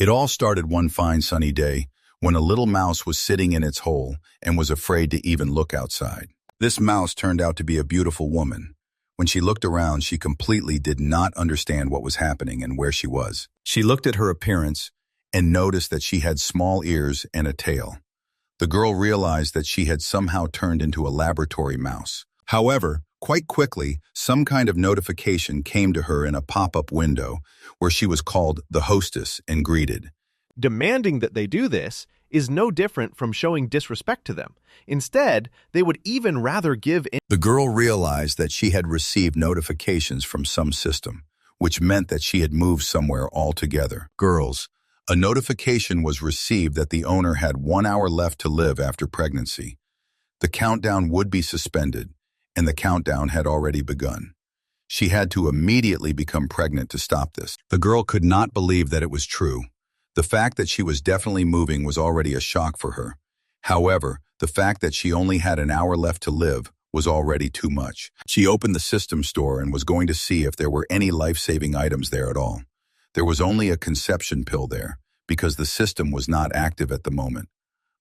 It all started one fine sunny day when a little mouse was sitting in its hole and was afraid to even look outside. This mouse turned out to be a beautiful woman. When she looked around, she completely did not understand what was happening and where she was. She looked at her appearance and noticed that she had small ears and a tail. The girl realized that she had somehow turned into a laboratory mouse. However, quite quickly, some kind of notification came to her in a pop-up window where she was called the hostess and greeted. Demanding that they do this is no different from showing disrespect to them. Instead, they would even rather give in. The girl realized that she had received notifications from some system, which meant that she had moved somewhere altogether. Girls, a notification was received that the owner had 1 hour left to live after pregnancy. The countdown would be suspended, and the countdown had already begun. She had to immediately become pregnant to stop this. The girl could not believe that it was true. The fact that she was definitely moving was already a shock for her. However, the fact that she only had an hour left to live was already too much. She opened the system store and was going to see if there were any life-saving items there at all. There was only a conception pill there, because the system was not active at the moment.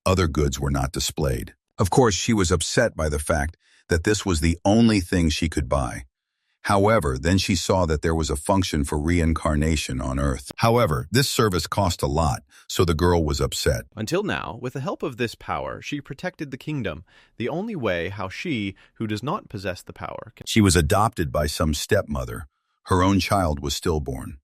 Other goods were not displayed. Of course, she was upset by the fact that this was the only thing she could buy. However, then she saw that there was a function for reincarnation on Earth. However, this service cost a lot, so the girl was upset. Until now, with the help of this power, she protected the kingdom, the only way how she, who does not possess the power, can. She was adopted by some stepmother. Her own child was stillborn.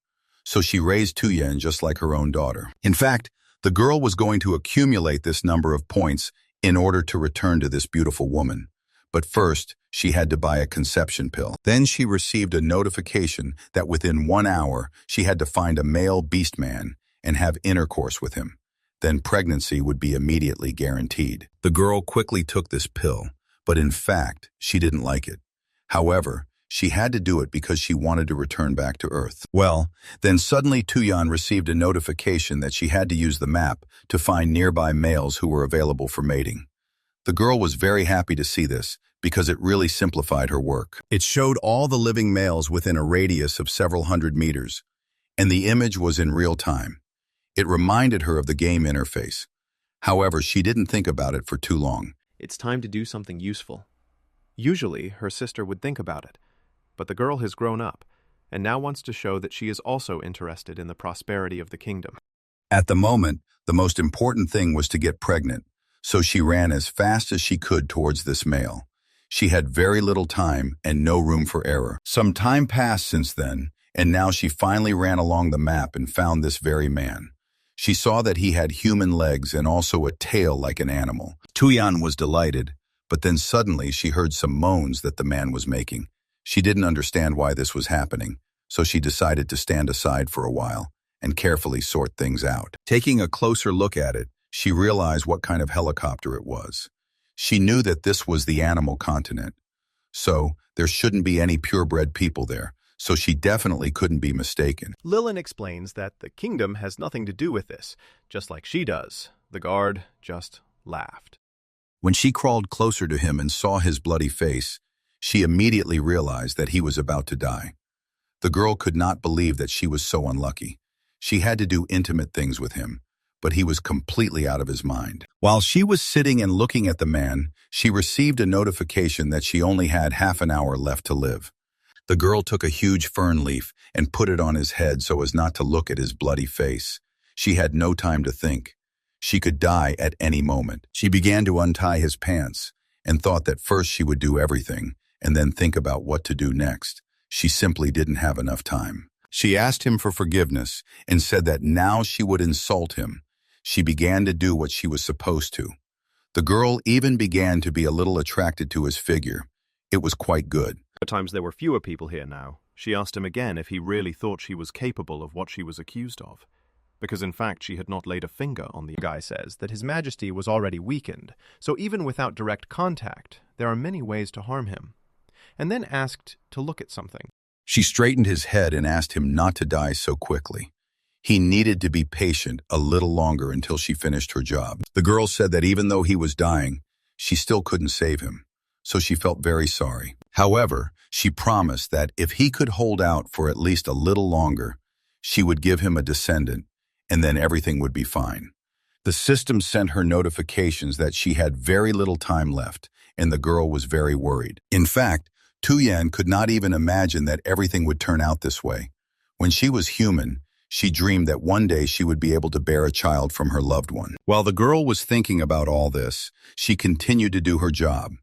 So she raised Tuyen just like her own daughter. In fact, the girl was going to accumulate this number of points in order to return to this beautiful woman. But first, she had to buy a conception pill. Then she received a notification that within 1 hour, she had to find a male beast man and have intercourse with him. Then pregnancy would be immediately guaranteed. The girl quickly took this pill, but in fact, she didn't like it. However, she had to do it because she wanted to return back to Earth. Well, then suddenly Tuyan received a notification that she had to use the map to find nearby males who were available for mating. The girl was very happy to see this because it really simplified her work. It showed all the living males within a radius of several hundred meters, and the image was in real time. It reminded her of the game interface. However, she didn't think about it for too long. It's time to do something useful. Usually, her sister would think about it, but the girl has grown up and now wants to show that she is also interested in the prosperity of the kingdom. At the moment, the most important thing was to get pregnant, so she ran as fast as she could towards this male. She had very little time and no room for error. Some time passed since then, and now she finally ran along the map and found this very man. She saw that he had human legs and also a tail like an animal. Tuyan was delighted, but then suddenly she heard some moans that the man was making. She didn't understand why this was happening, so she decided to stand aside for a while and carefully sort things out. Taking a closer look at it, she realized what kind of helicopter it was. She knew that this was the animal continent, so there shouldn't be any purebred people there, so she definitely couldn't be mistaken. Lilin explains that the kingdom has nothing to do with this, just like she does. The guard just laughed. When she crawled closer to him and saw his bloody face, she immediately realized that he was about to die. The girl could not believe that she was so unlucky. She had to do intimate things with him, but he was completely out of his mind. While she was sitting and looking at the man, she received a notification that she only had half an hour left to live. The girl took a huge fern leaf and put it on his head so as not to look at his bloody face. She had no time to think. She could die at any moment. She began to untie his pants and thought that first she would do everything and then think about what to do next. She simply didn't have enough time. She asked him for forgiveness and said that now she would insult him. She began to do what she was supposed to. The girl even began to be a little attracted to his figure. It was quite good. At times there were fewer people here now. She asked him again if he really thought she was capable of what she was accused of. Because in fact she had not laid a finger on the guy says that His Majesty was already weakened, so even without direct contact, there are many ways to harm him. And then asked to look at something. She straightened his head and asked him not to die so quickly. He needed to be patient a little longer until she finished her job. The girl said that even though he was dying, she still couldn't save him, so she felt very sorry. However, she promised that if he could hold out for at least a little longer, she would give him a descendant, and then everything would be fine. The system sent her notifications that she had very little time left, and the girl was very worried. In fact, Tuyen could not even imagine that everything would turn out this way. When she was human, she dreamed that one day she would be able to bear a child from her loved one. While the girl was thinking about all this, she continued to do her job.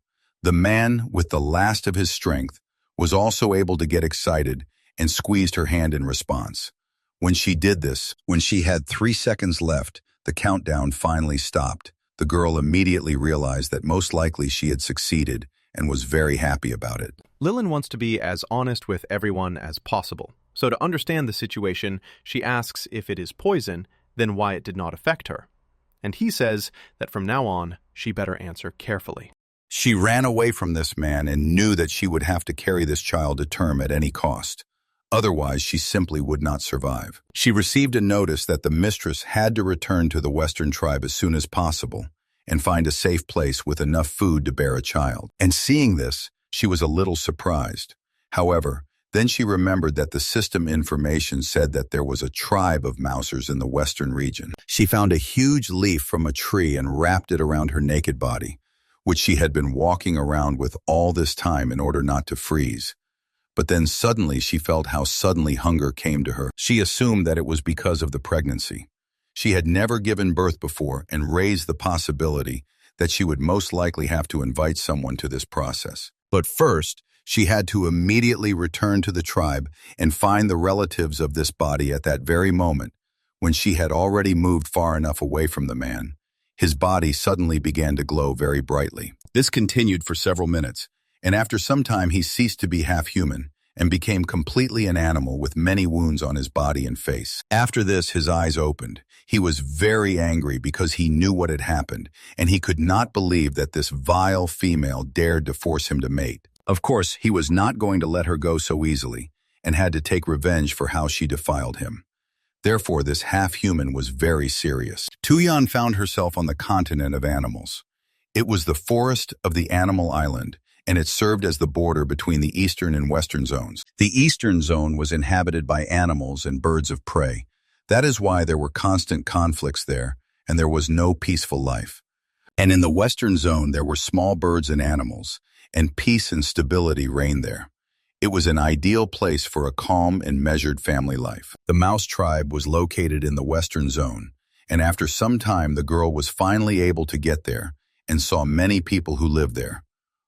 The man, with the last of his strength, was also able to get excited and squeezed her hand in response. When she did this, when she had 3 seconds left, the countdown finally stopped. The girl immediately realized that most likely she had succeeded and was very happy about it. Lilin wants to be as honest with everyone as possible. So to understand the situation, she asks if it is poison, then why it did not affect her. And he says that from now on, she better answer carefully. She ran away from this man and knew that she would have to carry this child to term at any cost. Otherwise, she simply would not survive. She received a notice that the mistress had to return to the Western tribe as soon as possible and find a safe place with enough food to bear a child. And seeing this, she was a little surprised. However, then she remembered that the system information said that there was a tribe of mousers in the western region. She found a huge leaf from a tree and wrapped it around her naked body, which she had been walking around with all this time in order not to freeze. But then suddenly she felt how suddenly hunger came to her. She assumed that it was because of the pregnancy. She had never given birth before and raised the possibility that she would most likely have to invite someone to this process. But first, she had to immediately return to the tribe and find the relatives of this body at that very moment. When she had already moved far enough away from the man, his body suddenly began to glow very brightly. This continued for several minutes, and after some time he ceased to be half-human and became completely an animal with many wounds on his body and face. After this, his eyes opened. He was very angry because he knew what had happened, and he could not believe that this vile female dared to force him to mate. Of course, he was not going to let her go so easily, and had to take revenge for how she defiled him. Therefore, this half-human was very serious. Tuyan found herself on the continent of animals. It was the forest of the animal island, and it served as the border between the eastern and western zones. The eastern zone was inhabited by animals and birds of prey. That is why there were constant conflicts there, and there was no peaceful life. And in the western zone, there were small birds and animals, and peace and stability reigned there. It was an ideal place for a calm and measured family life. The mouse tribe was located in the western zone, and after some time the girl was finally able to get there and saw many people who lived there.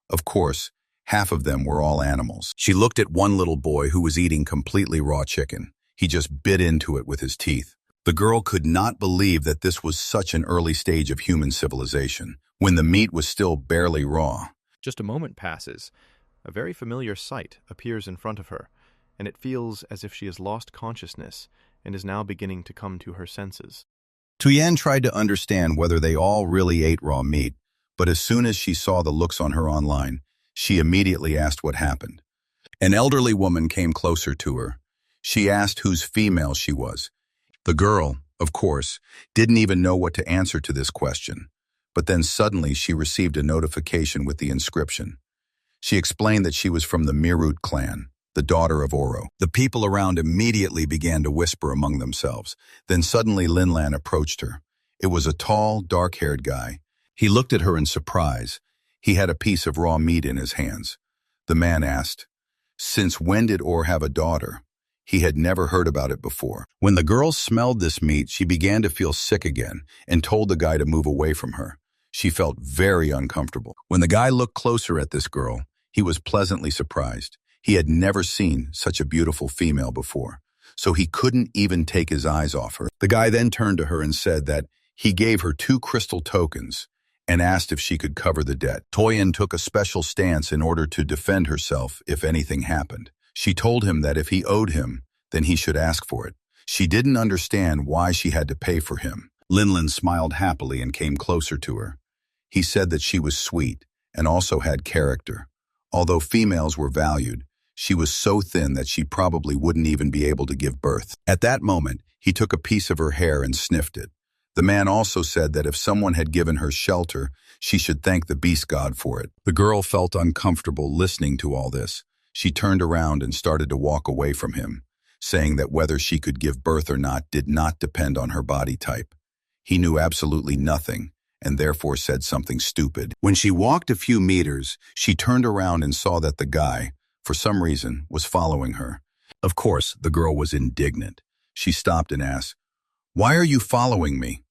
Of course, half of them were all animals. She looked at one little boy who was eating completely raw chicken. He just bit into it with his teeth. The girl could not believe that this was such an early stage of human civilization, when the meat was still barely raw. Just a moment passes. A very familiar sight appears in front of her, and it feels as if she has lost consciousness and is now beginning to come to her senses. Tuyen tried to understand whether they all really ate raw meat, but as soon as she saw the looks on her online, she immediately asked what happened. An elderly woman came closer to her. She asked whose female she was. The girl, of course, didn't even know what to answer to this question, but then suddenly she received a notification with the inscription. She explained that she was from the Mirut clan, the daughter of Oro. The people around immediately began to whisper among themselves. Then suddenly Linlan approached her. It was a tall, dark-haired guy. He looked at her in surprise. He had a piece of raw meat in his hands. The man asked, "Since when did Or have a daughter?" He had never heard about it before. When the girl smelled this meat, she began to feel sick again and told the guy to move away from her. She felt very uncomfortable. When the guy looked closer at this girl, he was pleasantly surprised. He had never seen such a beautiful female before, so he couldn't even take his eyes off her. The guy then turned to her and said that he gave her 2 crystal tokens and asked if she could cover the debt. Toyin took a special stance in order to defend herself if anything happened. She told him that if he owed him, then he should ask for it. She didn't understand why she had to pay for him. Linlin smiled happily and came closer to her. He said that she was sweet and also had character. Although females were valued, she was so thin that she probably wouldn't even be able to give birth. At that moment, he took a piece of her hair and sniffed it. The man also said that if someone had given her shelter, she should thank the beast god for it. The girl felt uncomfortable listening to all this. She turned around and started to walk away from him. saying that whether she could give birth or not did not depend on her body type. He knew absolutely nothing, and therefore said something stupid. When she walked a few meters, she turned around and saw that the guy, for some reason, was following her. Of course, the girl was indignant. She stopped and asked, "Why are you following me?"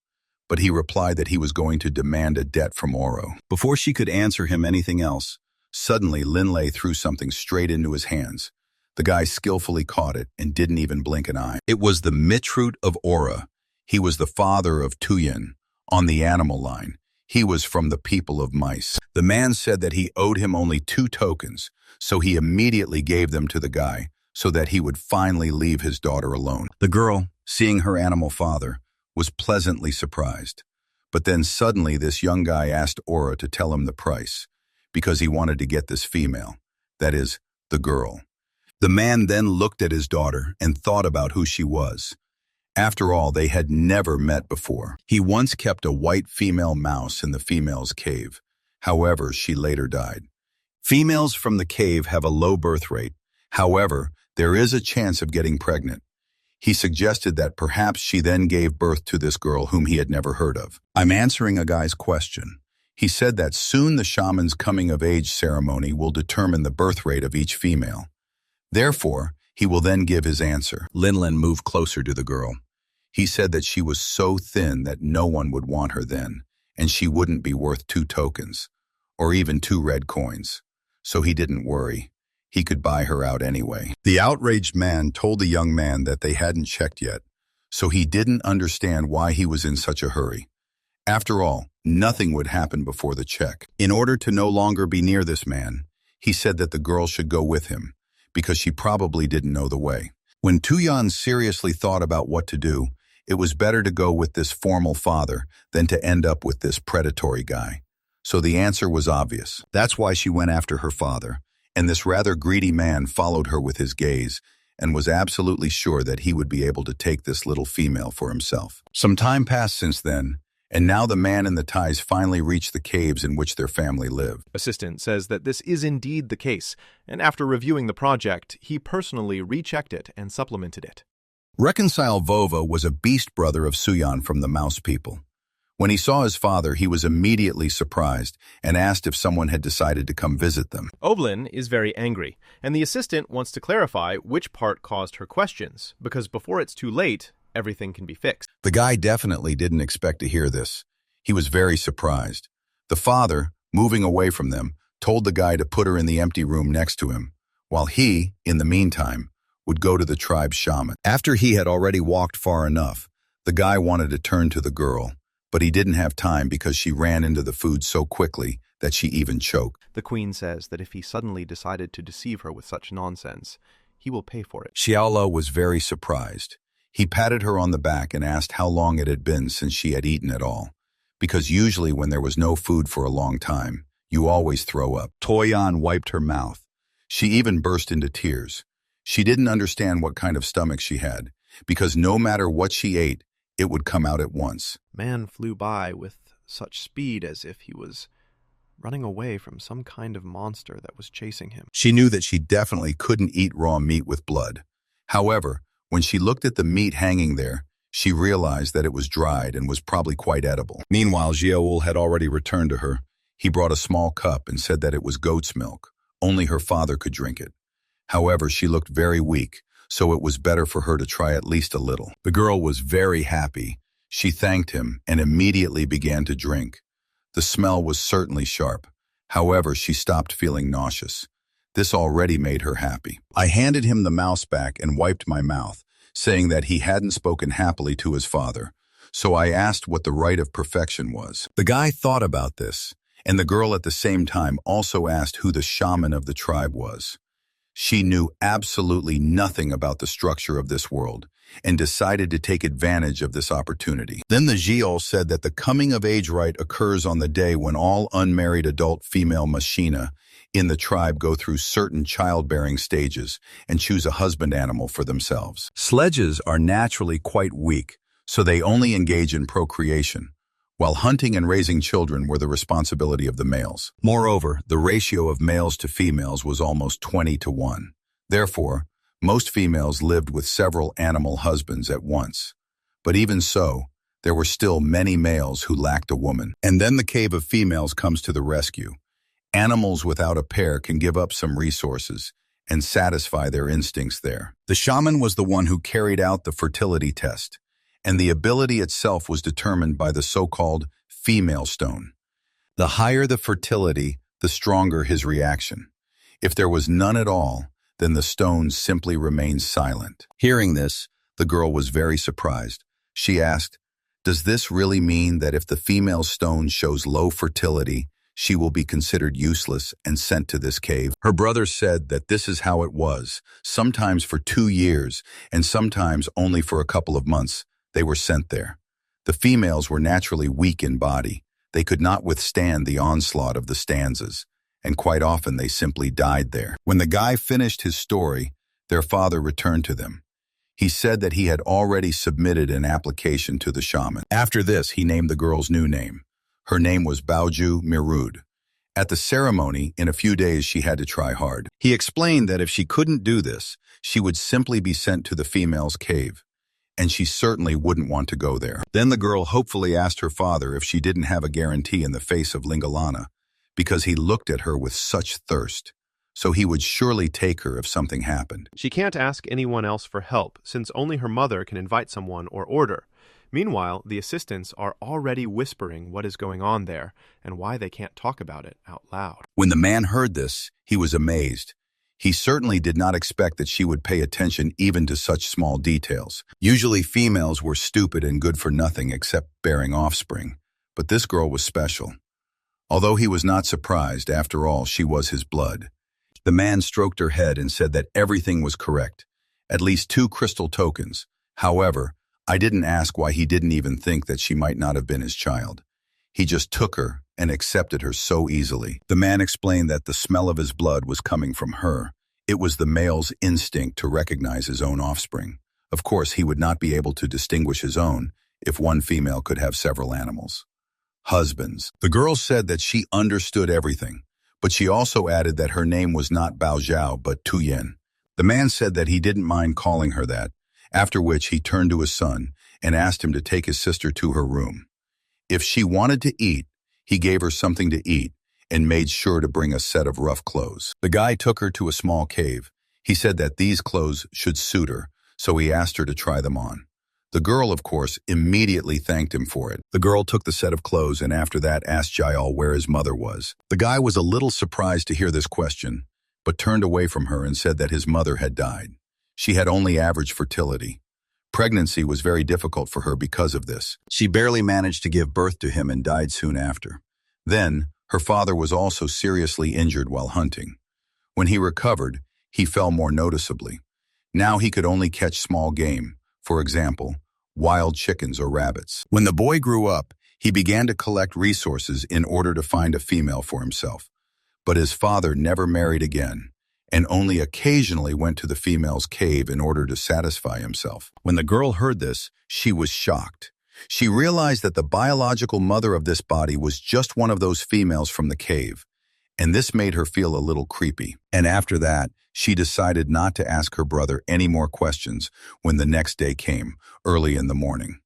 But he replied that he was going to demand a debt from Oro. Before she could answer him anything else, suddenly Linley threw something straight into his hands. The guy skillfully caught it and didn't even blink an eye. It was the mitroot of Ora. He was the father of Tuyen, on the animal line. He was from the people of mice. The man said that he owed him only 2 tokens, so he immediately gave them to the guy so that he would finally leave his daughter alone. The girl, seeing her animal father, was pleasantly surprised. But then suddenly this young guy asked Ora to tell him the price, because he wanted to get this female, that is, the girl. The man then looked at his daughter and thought about who she was. After all, they had never met before. He once kept a white female mouse in the female's cave. However, she later died. Females from the cave have a low birth rate. However, there is a chance of getting pregnant. He suggested that perhaps she then gave birth to this girl whom he had never heard of. I'm answering a guy's question. He said that soon the shaman's coming-of-age ceremony will determine the birth rate of each female. Therefore, he will then give his answer. Linlin moved closer to the girl. He said that she was so thin that no one would want her then, and she wouldn't be worth 2 tokens, or even 2 red coins. So he didn't worry. He could buy her out anyway. The outraged man told the young man that they hadn't checked yet, so he didn't understand why he was in such a hurry. After all, nothing would happen before the check. In order to no longer be near this man, he said that the girl should go with him, because she probably didn't know the way. When Tuyan seriously thought about what to do, it was better to go with this formal father than to end up with this predatory guy. So the answer was obvious. That's why she went after her father, and this rather greedy man followed her with his gaze and was absolutely sure that he would be able to take this little female for himself. Some time passed since then, and now the man and the ties finally reached the caves in which their family lived. Assistant says that this is indeed the case, and after reviewing the project, he personally rechecked it and supplemented it. Reconcile Vova was a beast brother of Suyan from the Mouse people. When he saw his father, he was immediately surprised and asked if someone had decided to come visit them. Oblin is very angry, and the assistant wants to clarify which part caused her questions, because before it's too late, everything can be fixed. The guy definitely didn't expect to hear this. He was very surprised. The father, moving away from them, told the guy to put her in the empty room next to him, while he, in the meantime, would go to the tribe's shaman. After he had already walked far enough, the guy wanted to turn to the girl, but he didn't have time because she ran into the food so quickly that she even choked. The queen says that if he suddenly decided to deceive her with such nonsense, he will pay for it. Xiaolo was very surprised. He patted her on the back and asked how long it had been since she had eaten at all, because usually when there was no food for a long time, you always throw up. Toyan wiped her mouth. She even burst into tears. She didn't understand what kind of stomach she had, because no matter what she ate, it would come out at once. Man flew by with such speed as if he was running away from some kind of monster that was chasing him. She knew that she definitely couldn't eat raw meat with blood. However, when she looked at the meat hanging there, she realized that it was dried and was probably quite edible. Meanwhile, Xiaol had already returned to her. He brought a small cup and said that it was goat's milk. Only her father could drink it. However, she looked very weak, so it was better for her to try at least a little. The girl was very happy. She thanked him and immediately began to drink. The smell was certainly sharp. However, she stopped feeling nauseous. This already made her happy. I handed him the mouse back and wiped my mouth, saying that he hadn't spoken happily to his father. So I asked what the rite of perfection was. The guy thought about this, and the girl at the same time also asked who the shaman of the tribe was. She knew absolutely nothing about the structure of this world and decided to take advantage of this opportunity. Then the Jiol said that the coming-of-age rite occurs on the day when all unmarried adult female machina in the tribe go through certain childbearing stages and choose a husband animal for themselves. Sledges are naturally quite weak, so they only engage in procreation, while hunting and raising children were the responsibility of the males. Moreover, the ratio of males to females was almost 20 to 1. Therefore, Most females lived with several animal husbands at once. But even so, there were still many males who lacked a woman. And then the cave of females comes to the rescue. Animals without a pair can give up some resources and satisfy their instincts there. The shaman was the one who carried out the fertility test, and the ability itself was determined by the so-called female stone. The higher the fertility, the stronger his reaction. If there was none at all, then the stone simply remained silent. Hearing this, the girl was very surprised. She asked, "Does this really mean that if the female stone shows low fertility, she will be considered useless and sent to this cave?" Her brother said that this is how it was. Sometimes for 2 years, and sometimes only for a couple of months, they were sent there. The females were naturally weak in body. They could not withstand the onslaught of the stanzas, and quite often they simply died there. When the guy finished his story, their father returned to them. He said that he had already submitted an application to the shaman. After this, he named the girl's new name. Her name was Baoju Mirud. At the ceremony, in a few days, she had to try hard. He explained that if she couldn't do this, she would simply be sent to the female's cave, and she certainly wouldn't want to go there. Then the girl hopefully asked her father if she didn't have a guarantee in the face of Lingalana, because he looked at her with such thirst, so he would surely take her if something happened. She can't ask anyone else for help, since only her mother can invite someone or order. Meanwhile, the assistants are already whispering what is going on there and why they can't talk about it out loud. When the man heard this, he was amazed. He certainly did not expect that she would pay attention even to such small details. Usually females were stupid and good for nothing except bearing offspring, but this girl was special. Although he was not surprised, after all, she was his blood. The man stroked her head and said that everything was correct, at least 2 crystal tokens. However, I didn't ask why he didn't even think that she might not have been his child. He just took her and accepted her so easily. The man explained that the smell of his blood was coming from her. It was the male's instinct to recognize his own offspring. Of course, he would not be able to distinguish his own if one female could have several animals. Husbands. The girl said that she understood everything, but she also added that her name was not Bao Zhao but Tuyen. The man said that he didn't mind calling her that, after which he turned to his son and asked him to take his sister to her room. If she wanted to eat, he gave her something to eat and made sure to bring a set of rough clothes. The guy took her to a small cave. He said that these clothes should suit her, so he asked her to try them on. The girl, of course, immediately thanked him for it. The girl took the set of clothes and after that asked Jayal where his mother was. The guy was a little surprised to hear this question, but turned away from her and said that his mother had died. She had only average fertility. Pregnancy was very difficult for her because of this. She barely managed to give birth to him and died soon after. Then, her father was also seriously injured while hunting. When he recovered, he fell more noticeably. Now he could only catch small game, for example, wild chickens or rabbits. When the boy grew up, he began to collect resources in order to find a female for himself. But his father never married again, and only occasionally went to the female's cave in order to satisfy himself. When the girl heard this, she was shocked. She realized that the biological mother of this body was just one of those females from the cave, and this made her feel a little creepy. And after that, she decided not to ask her brother any more questions when the next day came, early in the morning.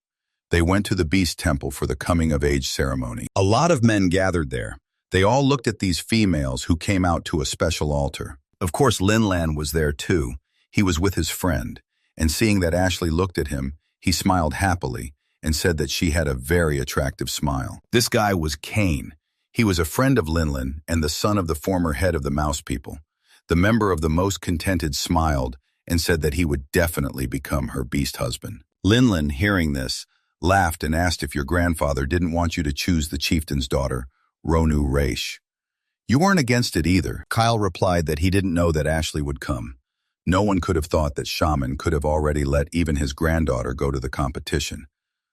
They went to the beast temple for the coming-of-age ceremony. A lot of men gathered there. They all looked at these females who came out to a special altar. Of course, Linlan was there too. He was with his friend, and seeing that Ashley looked at him, he smiled happily and said that she had a very attractive smile. This guy was Kane. He was a friend of Linlan and the son of the former head of the Mouse People. The member of the Most Contented smiled and said that he would definitely become her beast husband. Linlan, hearing this, laughed and asked if your grandfather didn't want you to choose the chieftain's daughter, Ronu Raish. You weren't against it either. Kyle replied that he didn't know that Ashley would come. No one could have thought that Shaman could have already let even his granddaughter go to the competition.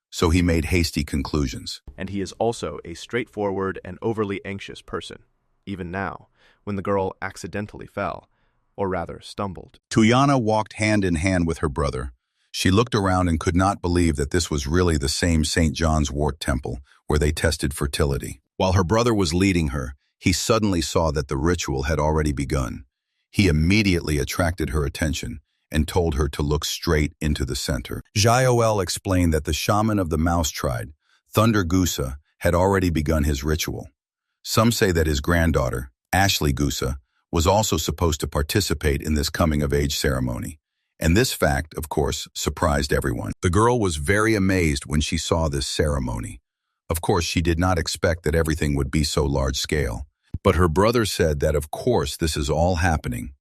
So he made hasty conclusions. And he is also a straightforward and overly anxious person, even now, when the girl accidentally fell, or rather stumbled. Tuyana walked hand in hand with her brother. She looked around and could not believe that this was really the same St. John's Wort temple where they tested fertility. While her brother was leading her, he suddenly saw that the ritual had already begun. He immediately attracted her attention and told her to look straight into the center. Jaoel explained that the shaman of the mouse tribe, Thunder Gusa, had already begun his ritual. Some say that his granddaughter, Ashley Gusa, was also supposed to participate in this coming-of-age ceremony. And this fact, of course, surprised everyone. The girl was very amazed when she saw this ceremony. Of course, she did not expect that everything would be so large-scale. But her brother said that, of course, this is all happening.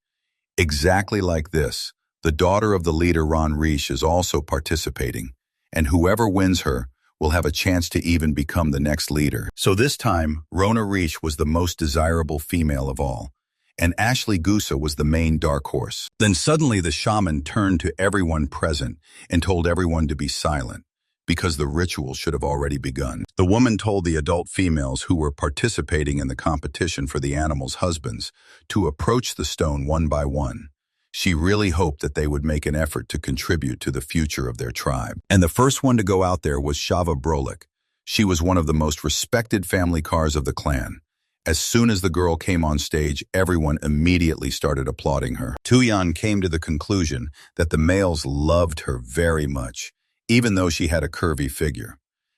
Exactly like this, the daughter of the leader Ron Riche is also participating, and whoever wins her will have a chance to even become the next leader. So this time, Rona Riche was the most desirable female of all, and Ashley Gusa was the main dark horse. Then suddenly the shaman turned to everyone present and told everyone to be silent, because the ritual should have already begun. The woman told the adult females who were participating in the competition for the animals' husbands to approach the stone one by one. She really hoped that they would make an effort to contribute to the future of their tribe. And the first one to go out there was Shava Brolik. She was one of the most respected family cars of the clan. As soon as the girl came on stage, everyone immediately started applauding her. Tuyan came to the conclusion that the males loved her very much, even though she had a curvy figure.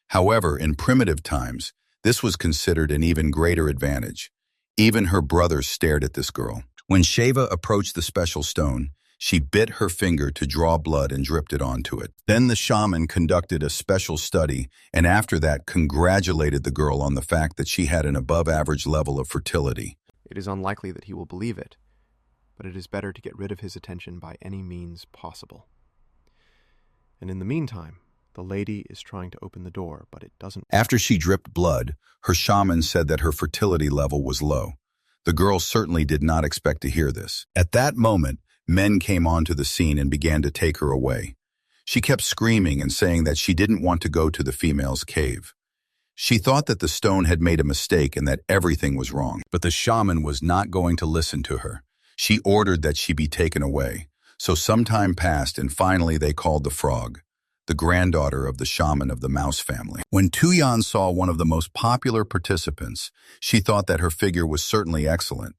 However, in primitive times, this was considered an even greater advantage. Even her brothers stared at this girl. When Shava approached the special stone, she bit her finger to draw blood and dripped it onto it. Then the shaman conducted a special study, and after that congratulated the girl on the fact that she had an above-average level of fertility. It is unlikely that he will believe it, but it is better to get rid of his attention by any means possible. And in the meantime, the lady is trying to open the door, but it doesn't. After she dripped blood, her shaman said that her fertility level was low. The girl certainly did not expect to hear this. At that moment, men came onto the scene and began to take her away. She kept screaming and saying that she didn't want to go to the female's cave. She thought that the stone had made a mistake and that everything was wrong. But the shaman was not going to listen to her. She ordered that she be taken away. So some time passed, and finally they called the frog, the granddaughter of the shaman of the mouse family. When Tuyan saw one of the most popular participants, she thought that her figure was certainly excellent,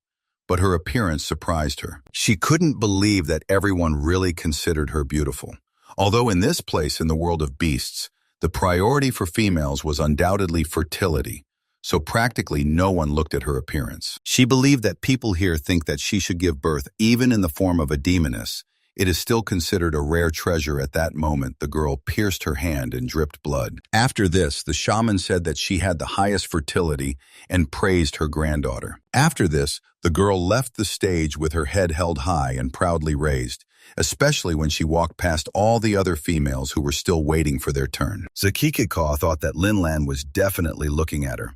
but her appearance surprised her. She couldn't believe that everyone really considered her beautiful. Although in this place in the world of beasts, the priority for females was undoubtedly fertility, so practically no one looked at her appearance. She believed that people here think that she should give birth even in the form of a demoness. It is still considered a rare treasure. At that moment, the girl pierced her hand and dripped blood. After this, the shaman said that she had the highest fertility and praised her granddaughter. After this, the girl left the stage with her head held high and proudly raised, especially when she walked past all the other females who were still waiting for their turn. Zakikikaw thought that Linlan was definitely looking at her.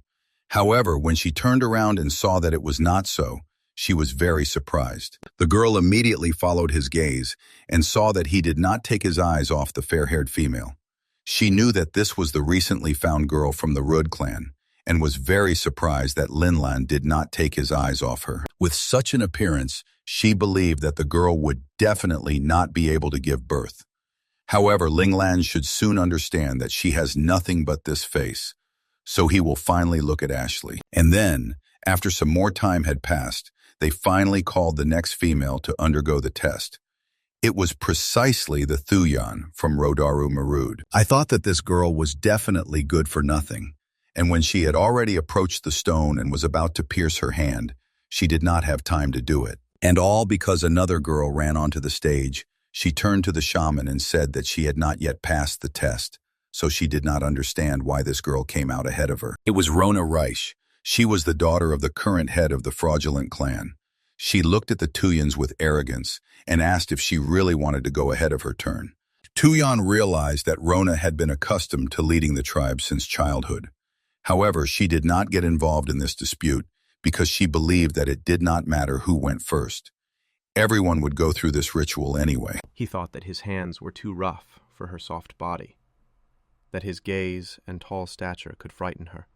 However, when she turned around and saw that it was not so, she was very surprised. The girl immediately followed his gaze and saw that he did not take his eyes off the fair-haired female. She knew that this was the recently found girl from the Rud clan and was very surprised that Linlan did not take his eyes off her. With such an appearance, she believed that the girl would definitely not be able to give birth. However, Linlan should soon understand that she has nothing but this face, so he will finally look at Ashley. And then, after some more time had passed, they finally called the next female to undergo the test. It was precisely the Thuyan from Rodaru Marud. I thought that this girl was definitely good for nothing, and when she had already approached the stone and was about to pierce her hand, she did not have time to do it. And all because another girl ran onto the stage. She turned to the shaman and said that she had not yet passed the test, so she did not understand why this girl came out ahead of her. It was Rona Riche. She was the daughter of the current head of the fraudulent clan. She looked at the Tuyans with arrogance and asked if she really wanted to go ahead of her turn. Tuyan realized that Rona had been accustomed to leading the tribe since childhood. However, she did not get involved in this dispute because she believed that it did not matter who went first. Everyone would go through this ritual anyway. He thought that his hands were too rough for her soft body, that his gaze and tall stature could frighten her.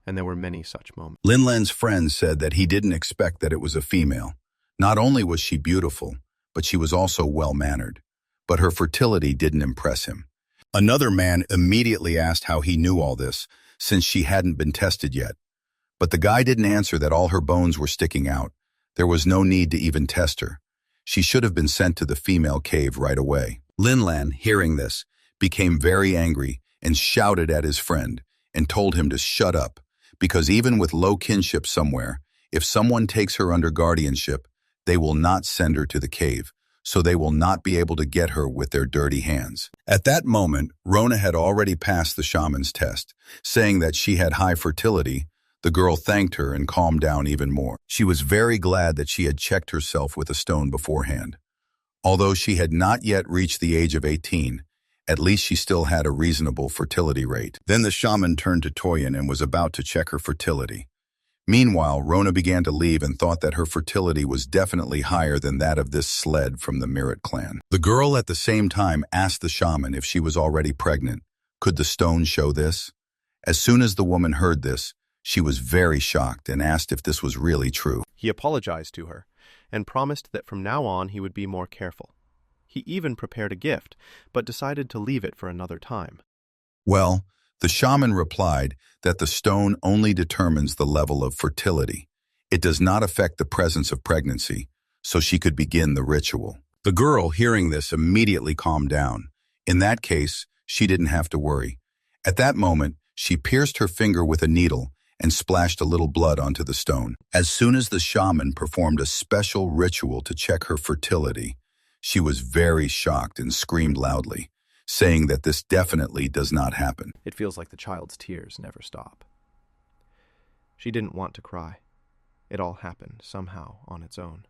And there were many such moments. Linlan's friend said that he didn't expect that it was a female. Not only was she beautiful, but she was also well-mannered. But her fertility didn't impress him. Another man immediately asked how he knew all this, since she hadn't been tested yet. But the guy didn't answer that all her bones were sticking out. There was no need to even test her. She should have been sent to the female cave right away. Linlan, hearing this, became very angry and shouted at his friend and told him to shut up, because even with low kinship somewhere, if someone takes her under guardianship, they will not send her to the cave, so they will not be able to get her with their dirty hands. At that moment, Rona had already passed the shaman's test, saying that she had high fertility. The girl thanked her and calmed down even more. She was very glad that she had checked herself with a stone beforehand. Although she had not yet reached the age of 18, at least she still had a reasonable fertility rate. Then the shaman turned to Toyin and was about to check her fertility. Meanwhile, Rona began to leave and thought that her fertility was definitely higher than that of this sled from the Mirit clan. The girl at the same time asked the shaman if she was already pregnant. Could the stone show this? As soon as the woman heard this, she was very shocked and asked if this was really true. He apologized to her and promised that from now on he would be more careful. He even prepared a gift, but decided to leave it for another time. Well, the shaman replied that the stone only determines the level of fertility. It does not affect the presence of pregnancy, so she could begin the ritual. The girl, hearing this, immediately calmed down. In that case, she didn't have to worry. At that moment, she pierced her finger with a needle and splashed a little blood onto the stone. As soon as the shaman performed a special ritual to check her fertility, she was very shocked and screamed loudly, saying that this definitely does not happen. It feels like the child's tears never stop. She didn't want to cry. It all happened somehow on its own.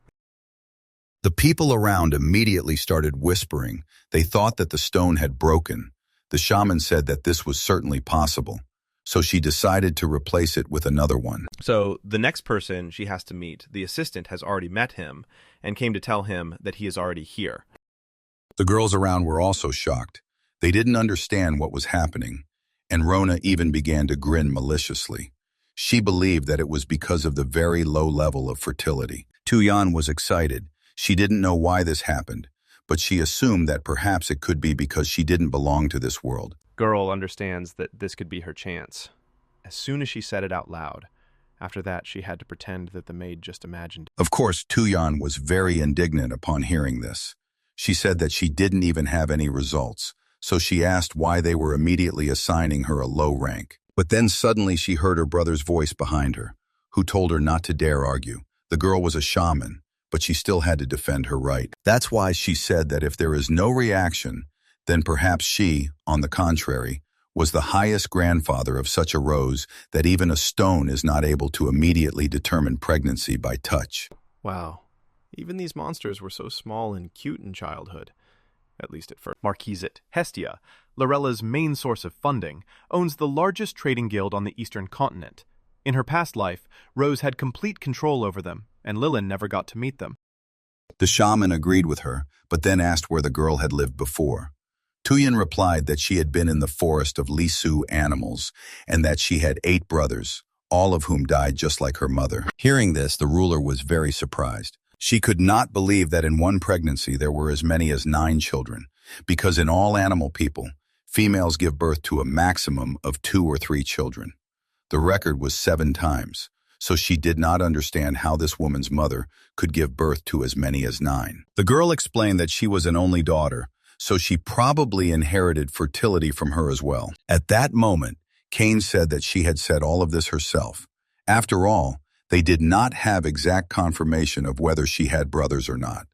The people around immediately started whispering. They thought that the stone had broken. The shaman said that this was certainly possible, so she decided to replace it with another one. So the next person she has to meet, the assistant, has already met him and came to tell him that he is already here. The girls around were also shocked. They didn't understand what was happening, and Rona even began to grin maliciously. She believed that it was because of the very low level of fertility. Tuyan was excited. She didn't know why this happened, but she assumed that perhaps it could be because she didn't belong to this world. Girl understands that this could be her chance. As soon as she said it out loud, after that she had to pretend that the maid just imagined. Of course, Tuyan was very indignant upon hearing this. She said that she didn't even have any results, so she asked why they were immediately assigning her a low rank. But then suddenly she heard her brother's voice behind her, who told her not to dare argue. The girl was a shaman, but she still had to defend her right. That's why she said that if there is no reaction, then perhaps she, on the contrary, was the highest grandfather of such a rose that even a stone is not able to immediately determine pregnancy by touch. Wow. Even these monsters were so small and cute in childhood. At least at first. Marquisit, Hestia, Lorella's main source of funding, owns the largest trading guild on the eastern continent. In her past life, Rose had complete control over them, and Lilin never got to meet them. The shaman agreed with her, but then asked where the girl had lived before. Tuyin replied that she had been in the forest of Lisu animals, and that she had 8 brothers, all of whom died just like her mother. Hearing this, the ruler was very surprised. She could not believe that in one pregnancy there were as many as 9 children, because in all animal people, females give birth to a maximum of 2 or 3 children. The record was 7 times, so she did not understand how this woman's mother could give birth to as many as 9. The girl explained that she was an only daughter, so she probably inherited fertility from her as well. At that moment, Cain said that she had said all of this herself. After all, they did not have exact confirmation of whether she had brothers or not.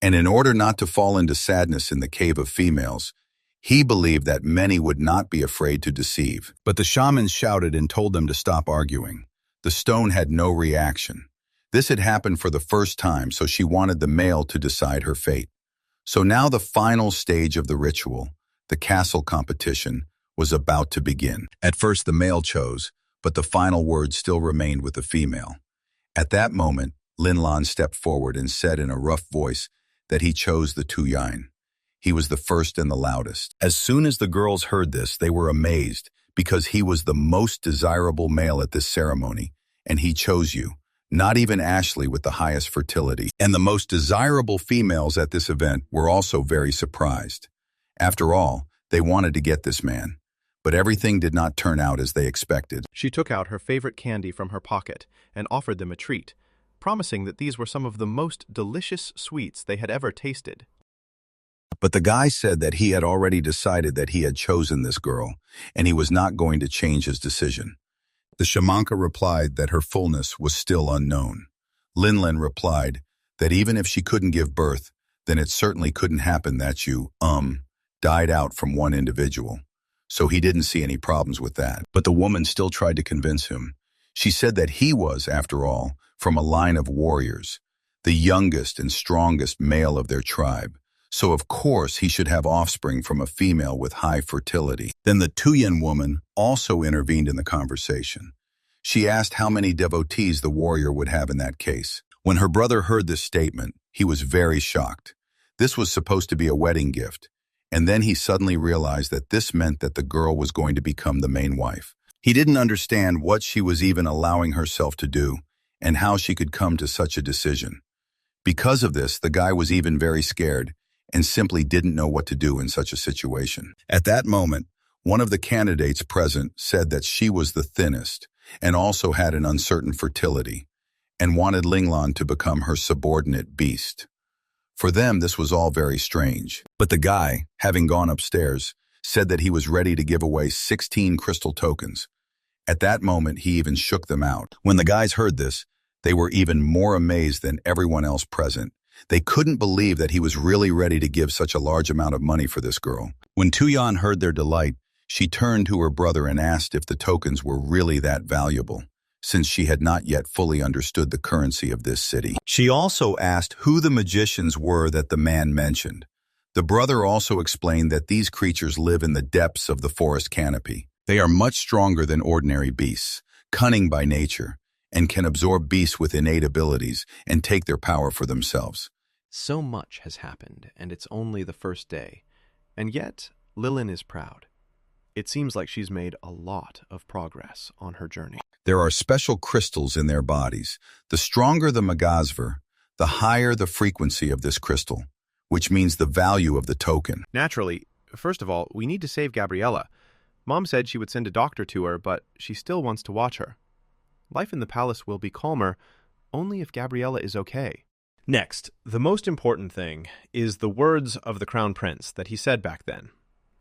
And in order not to fall into sadness in the cave of females, he believed that many would not be afraid to deceive. But the shamans shouted and told them to stop arguing. The stone had no reaction. This had happened for the first time, so she wanted the male to decide her fate. So now the final stage of the ritual, the castle competition, was about to begin. At first the male chose, but the final word still remained with the female. At that moment, Linlan stepped forward and said in a rough voice that he chose the Tuyin. He was the first and the loudest. As soon as the girls heard this, they were amazed, because he was the most desirable male at this ceremony, and he chose you, not even Ashley with the highest fertility. And the most desirable females at this event were also very surprised. After all, they wanted to get this man. But everything did not turn out as they expected. She took out her favorite candy from her pocket and offered them a treat, promising that these were some of the most delicious sweets they had ever tasted. But the guy said that he had already decided that he had chosen this girl, and he was not going to change his decision. The shamanka replied that her fullness was still unknown. Linlin replied that even if she couldn't give birth, then it certainly couldn't happen that you, died out from one individual. So he didn't see any problems with that. But the woman still tried to convince him. She said that he was, after all, from a line of warriors, the youngest and strongest male of their tribe. So of course he should have offspring from a female with high fertility. Then the Tuyen woman also intervened in the conversation. She asked how many devotees the warrior would have in that case. When her brother heard this statement, he was very shocked. This was supposed to be a wedding gift, and then he suddenly realized that this meant that the girl was going to become the main wife. He didn't understand what she was even allowing herself to do, and how she could come to such a decision. Because of this, the guy was even very scared, and simply didn't know what to do in such a situation. At that moment, one of the candidates present said that she was the thinnest, and also had an uncertain fertility, and wanted Linglan to become her subordinate beast. For them, this was all very strange. But the guy, having gone upstairs, said that he was ready to give away 16 crystal tokens. At that moment, he even shook them out. When the guys heard this, they were even more amazed than everyone else present. They couldn't believe that he was really ready to give such a large amount of money for this girl. When Tuyan heard their delight, she turned to her brother and asked if the tokens were really that valuable, since she had not yet fully understood the currency of this city. She also asked who the magicians were that the man mentioned. The brother also explained that these creatures live in the depths of the forest canopy. They are much stronger than ordinary beasts, cunning by nature, and can absorb beasts with innate abilities and take their power for themselves. So much has happened, and it's only the first day. And yet, Lilin is proud. It seems like she's made a lot of progress on her journey. There are special crystals in their bodies. The stronger the Magazver, the higher the frequency of this crystal, which means the value of the token. Naturally, first of all, we need to save Gabriella. Mom said she would send a doctor to her, but she still wants to watch her. Life in the palace will be calmer only if Gabriella is okay. Next, the most important thing is the words of the Crown Prince that he said back then.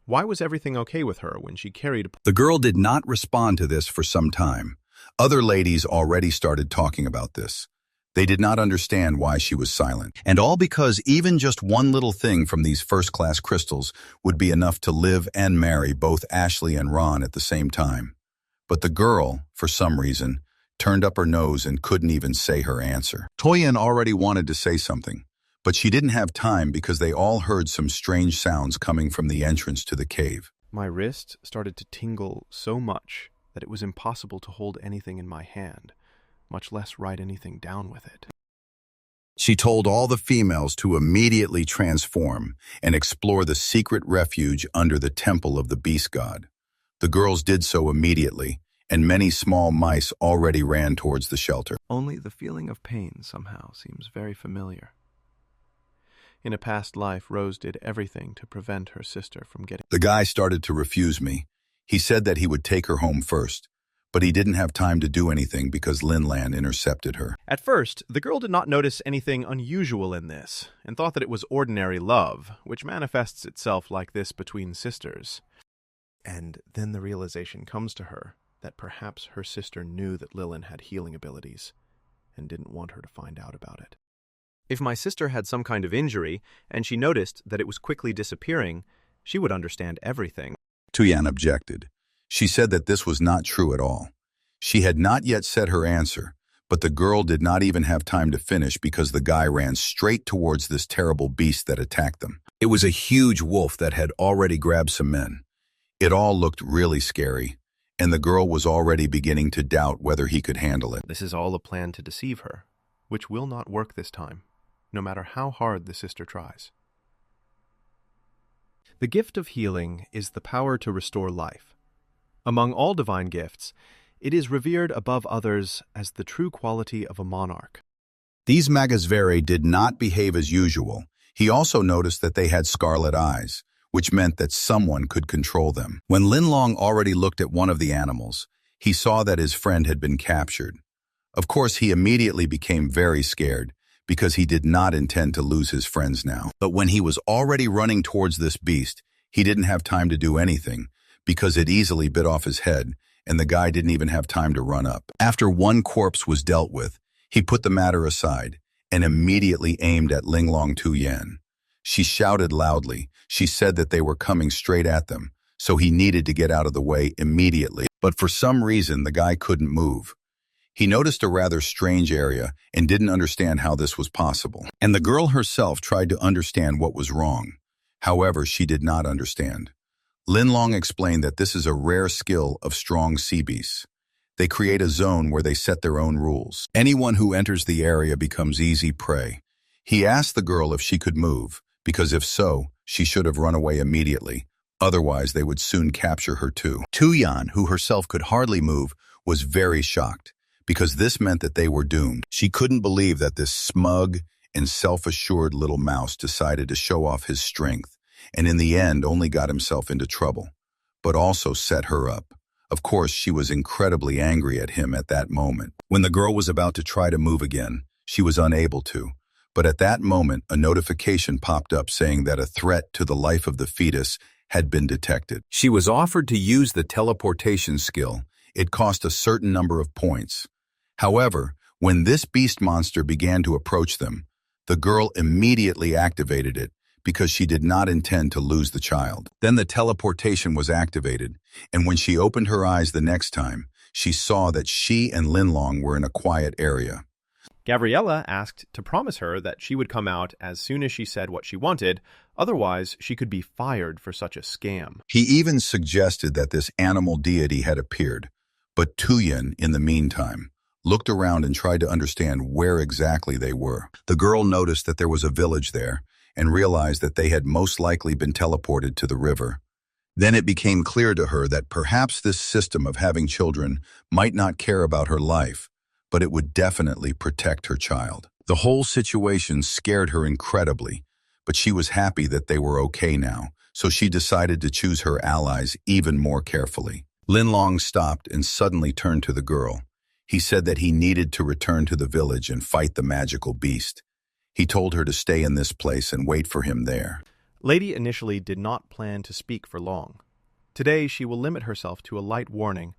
Why was everything okay with her when she carried... The girl did not respond to this for some time. Other ladies already started talking about this. They did not understand why she was silent. And all because even just one little thing from these first-class crystals would be enough to live and marry both Ashley and Ron at the same time. But the girl, for some reason, turned up her nose and couldn't even say her answer. Toyin already wanted to say something, but she didn't have time because they all heard some strange sounds coming from the entrance to the cave. My wrist started to tingle so much that it was impossible to hold anything in my hand, much less write anything down with it. She told all the females to immediately transform and explore the secret refuge under the temple of the beast god. The girls did so immediately, and many small mice already ran towards the shelter. Only the feeling of pain somehow seems very familiar. In a past life, Rose did everything to prevent her sister from getting... The guy started to refuse me. He said that he would take her home first, but he didn't have time to do anything because Linlan intercepted her. At first, the girl did not notice anything unusual in this, and thought that it was ordinary love, which manifests itself like this between sisters. And then the realization comes to her that perhaps her sister knew that Lilin had healing abilities, and didn't want her to find out about it. If my sister had some kind of injury, and she noticed that it was quickly disappearing, she would understand everything. Tuyan objected. She said that this was not true at all. She had not yet said her answer, but the girl did not even have time to finish because the guy ran straight towards this terrible beast that attacked them. It was a huge wolf that had already grabbed some men. It all looked really scary, and the girl was already beginning to doubt whether he could handle it. This is all a plan to deceive her, which will not work this time, no matter how hard the sister tries. The gift of healing is the power to restore life. Among all divine gifts, it is revered above others as the true quality of a monarch. These Magazveri did not behave as usual. He also noticed that they had scarlet eyes, which meant that someone could control them. When Linlong already looked at one of the animals, he saw that his friend had been captured. Of course, he immediately became very scared because he did not intend to lose his friends now. But when he was already running towards this beast, he didn't have time to do anything because it easily bit off his head, and the guy didn't even have time to run up. After one corpse was dealt with, he put the matter aside and immediately aimed at Linglong Tuyen. She shouted loudly. She said that they were coming straight at them, so he needed to get out of the way immediately. But for some reason, the guy couldn't move. He noticed a rather strange area and didn't understand how this was possible. And the girl herself tried to understand what was wrong. However, she did not understand. Linlong explained that this is a rare skill of strong sea beasts. They create a zone where they set their own rules. Anyone who enters the area becomes easy prey. He asked the girl if she could move, because if so, she should have run away immediately. Otherwise, they would soon capture her too. Tuyan, who herself could hardly move, was very shocked, because this meant that they were doomed. She couldn't believe that this smug and self-assured little mouse decided to show off his strength, and in the end only got himself into trouble, but also set her up. Of course, she was incredibly angry at him at that moment. When the girl was about to try to move again, she was unable to. But at that moment, a notification popped up saying that a threat to the life of the fetus had been detected. She was offered to use the teleportation skill. It cost a certain number of points. However, when this beast monster began to approach them, the girl immediately activated it because she did not intend to lose the child. Then the teleportation was activated, and when she opened her eyes the next time, she saw that she and Linlong were in a quiet area. Gabriella asked to promise her that she would come out as soon as she said what she wanted, otherwise she could be fired for such a scam. He even suggested that this animal deity had appeared, but Tuyen, in the meantime, looked around and tried to understand where exactly they were. The girl noticed that there was a village there, and realized that they had most likely been teleported to the river. Then it became clear to her that perhaps this system of having children might not care about her life, but it would definitely protect her child. The whole situation scared her incredibly, but she was happy that they were okay now, so she decided to choose her allies even more carefully. Linlong stopped and suddenly turned to the girl. He said that he needed to return to the village and fight the magical beast. He told her to stay in this place and wait for him there. Lady initially did not plan to speak for long. Today she will limit herself to a light warning.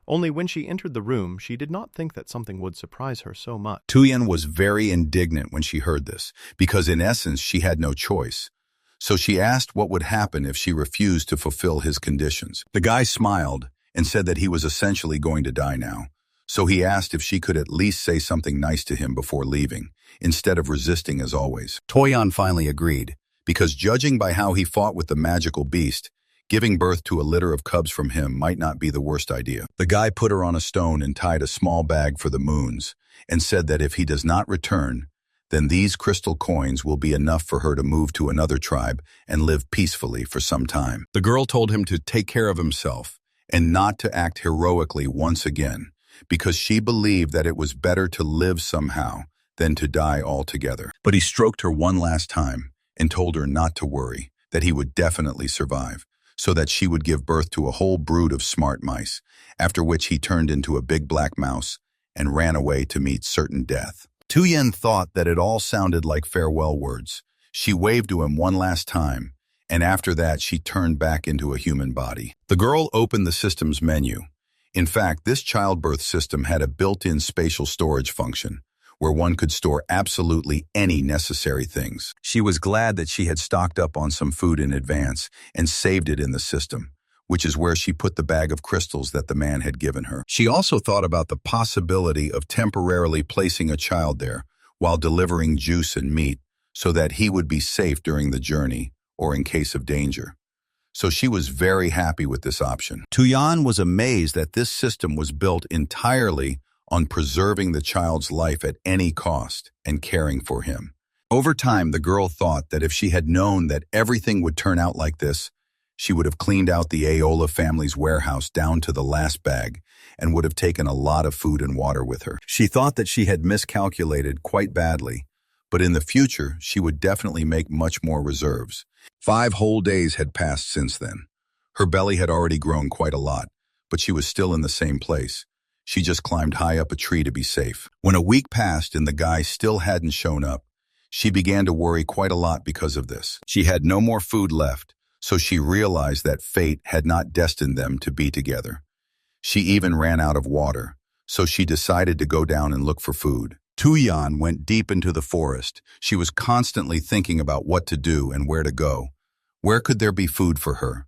Only when she entered the room, she did not think that something would surprise her so much. Tuyen was very indignant when she heard this, because in essence she had no choice. So she asked what would happen if she refused to fulfill his conditions. The guy smiled and said that he was essentially going to die now. So he asked if she could at least say something nice to him before leaving, instead of resisting as always. Toyan finally agreed, because judging by how he fought with the magical beast, giving birth to a litter of cubs from him might not be the worst idea. The guy put her on a stone and tied a small bag for the moons, and said that if he does not return, then these crystal coins will be enough for her to move to another tribe and live peacefully for some time. The girl told him to take care of himself and not to act heroically once again, because she believed that it was better to live somehow than to die altogether. But he stroked her one last time and told her not to worry, that he would definitely survive, so that she would give birth to a whole brood of smart mice, after which he turned into a big black mouse and ran away to meet certain death. Tuyen thought that it all sounded like farewell words. She waved to him one last time, and after that she turned back into a human body. The girl opened the system's menu. In fact, this childbirth system had a built-in spatial storage function, where one could store absolutely any necessary things. She was glad that she had stocked up on some food in advance and saved it in the system, which is where she put the bag of crystals that the man had given her. She also thought about the possibility of temporarily placing a child there while delivering juice and meat so that he would be safe during the journey or in case of danger. So she was very happy with this option. Tuyan was amazed that this system was built entirely on preserving the child's life at any cost and caring for him. Over time, the girl thought that if she had known that everything would turn out like this, she would have cleaned out the Aola family's warehouse down to the last bag and would have taken a lot of food and water with her. She thought that she had miscalculated quite badly, but in the future, she would definitely make much more reserves. 5 whole days had passed since then. Her belly had already grown quite a lot, but she was still in the same place. She just climbed high up a tree to be safe. When a week passed and the guy still hadn't shown up, she began to worry quite a lot because of this. She had no more food left, so she realized that fate had not destined them to be together. She even ran out of water, so she decided to go down and look for food. Tuyan went deep into the forest. She was constantly thinking about what to do and where to go. Where could there be food for her?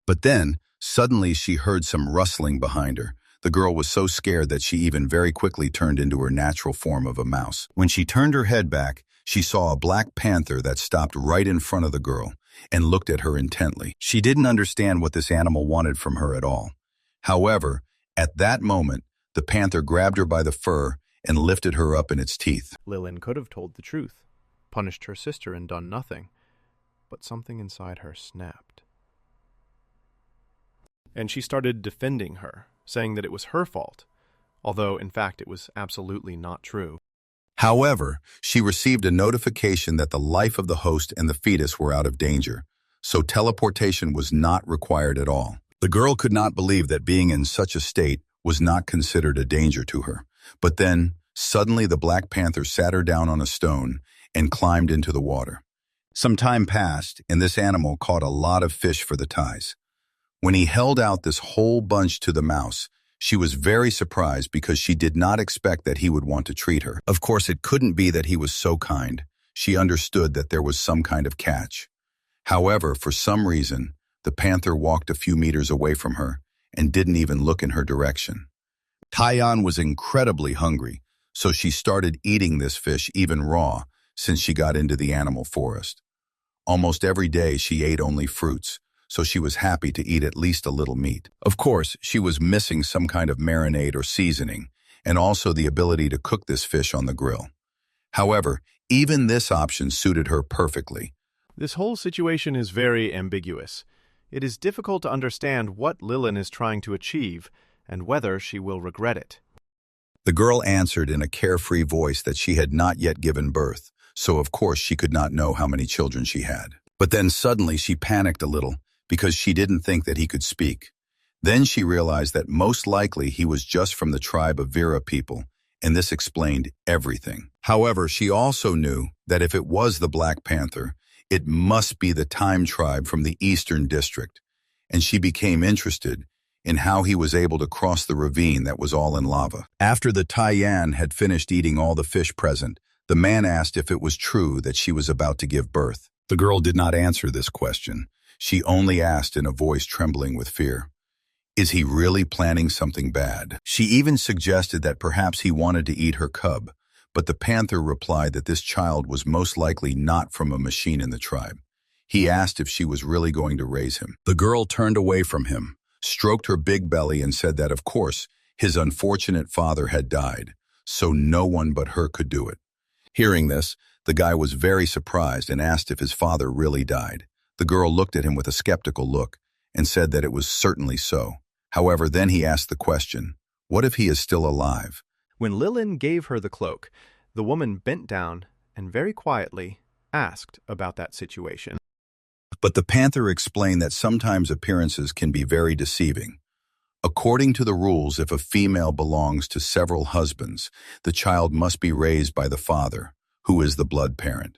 But then, suddenly she heard some rustling behind her. The girl was so scared that she even very quickly turned into her natural form of a mouse. When she turned her head back, she saw a black panther that stopped right in front of the girl and looked at her intently. She didn't understand what this animal wanted from her at all. However, at that moment, the panther grabbed her by the fur and lifted her up in its teeth. Lilin could have told the truth, punished her sister and done nothing, but something inside her snapped. And she started defending her, saying that it was her fault, although in fact it was absolutely not true. However, she received a notification that the life of the host and the fetus were out of danger, so teleportation was not required at all. The girl could not believe that being in such a state was not considered a danger to her. But then, suddenly the Black Panther sat her down on a stone and climbed into the water. Some time passed, and this animal caught a lot of fish for the ties. When he held out this whole bunch to the mouse, she was very surprised because she did not expect that he would want to treat her. Of course, it couldn't be that he was so kind. She understood that there was some kind of catch. However, for some reason, the panther walked a few meters away from her and didn't even look in her direction. Taiyan was incredibly hungry, so she started eating this fish even raw since she got into the animal forest. Almost every day she ate only fruits, so she was happy to eat at least a little meat. Of course, she was missing some kind of marinade or seasoning, and also the ability to cook this fish on the grill. However, even this option suited her perfectly. This whole situation is very ambiguous. It is difficult to understand what Lilin is trying to achieve and whether she will regret it. The girl answered in a carefree voice that she had not yet given birth, so of course she could not know how many children she had. But then suddenly she panicked a little because she didn't think that he could speak. Then she realized that most likely he was just from the tribe of Vera people, and this explained everything. However, she also knew that if it was the Black Panther, it must be the Time tribe from the Eastern District, and she became interested in how he was able to cross the ravine that was all in lava. After the Taiyan had finished eating all the fish present, the man asked if it was true that she was about to give birth. The girl did not answer this question. She only asked in a voice trembling with fear, "Is he really planning something bad?" She even suggested that perhaps he wanted to eat her cub, but the panther replied that this child was most likely not from a machine in the tribe. He asked if she was really going to raise him. The girl turned away from him, stroked her big belly, and said that, of course, his unfortunate father had died, so no one but her could do it. Hearing this, the guy was very surprised and asked if his father really died. The girl looked at him with a skeptical look and said that it was certainly so. However, then he asked the question, what if he is still alive? When Lilin gave her the cloak, the woman bent down and very quietly asked about that situation. But the panther explained that sometimes appearances can be very deceiving. According to the rules, if a female belongs to several husbands, the child must be raised by the father, who is the blood parent.